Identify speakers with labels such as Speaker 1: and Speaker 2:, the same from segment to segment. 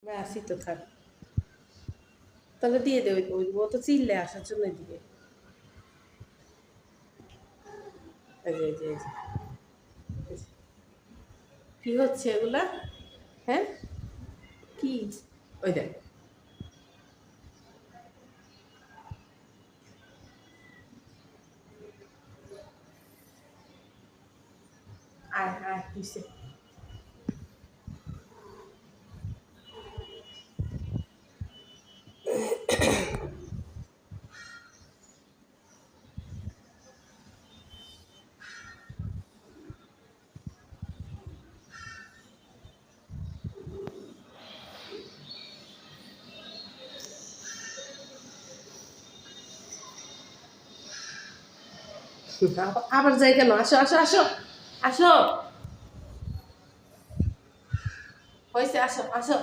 Speaker 1: আমি আসি তো থাক, তাহলে দিয়ে দেবে ও তো চিল্লে আসার জন্য দিকে। এই যে এই যে এই যে কি হচ্ছে এগুলা? হ্যাঁ, কি? ওই দেখ, আয় আয় কিসে? আবার যাই কেন? আসো আসো আসো আসো, হয়েছে, আসো আসো,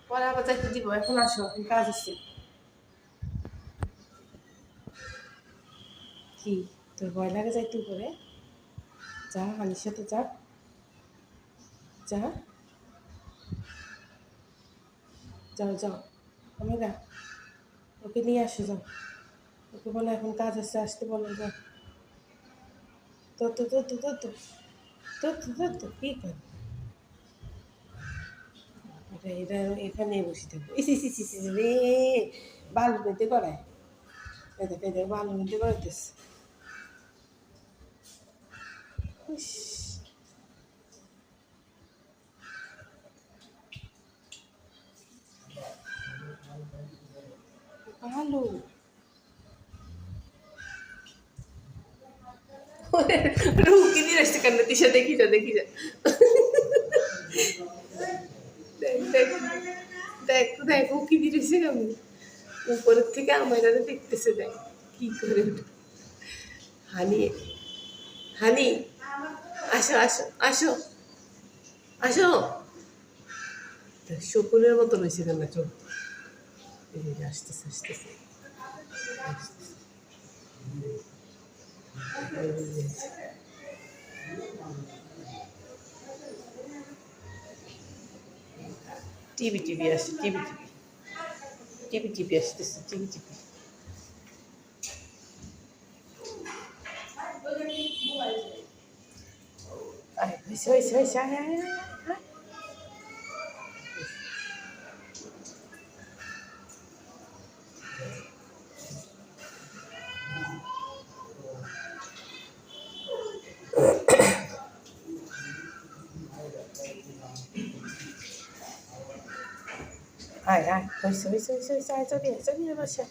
Speaker 1: পরে আবার যাইতে দিব, এখন আসো, এখন কাজ আছে। কি তোর ভয় লাগে যাইতে উপরে? যা, হানির সাথে যা, যা, যাও যাও, আমি না, ওকে নিয়ে আসো, যাও, ওকে বলো এখন কাজ আছে, আসতে বলো, যাও। তো তো তো তো তো তো তো তো তো তো কি করে? এটা এখানে বসে থাকবে, ইসি ইসি ইসি ইসি রে, বালু নিতে করায়, এদের এদের বালু নিতে করাইতেছে। ইস, ভালো। রুমকি নিয়ে আসছে কেন? তিশা দেখি যা, দেখি যা, দেখ দেখ দেখ দেখ, উকি দিয়েছে কেমন উপরের থেকে আমার দেখতেছে, দেখ কি করে। হানি, হানি, আসো আসো আসো আসো, শকুনের মতো রয়েছে কেন চোখ? এই যে আসতেছে আসতেছে আসতেছে। টিভি টিভি আসছে, টিভি টিভি টিভি টিভি আসতেছে, টিভি টিভি। হয়েছে হয়েছে হয়েছে, আয় আয় আয় আয়। আয় আয়, হয়েছে হয়েছে হয়েছে হয়েছে, আয় চলে চলে বসে।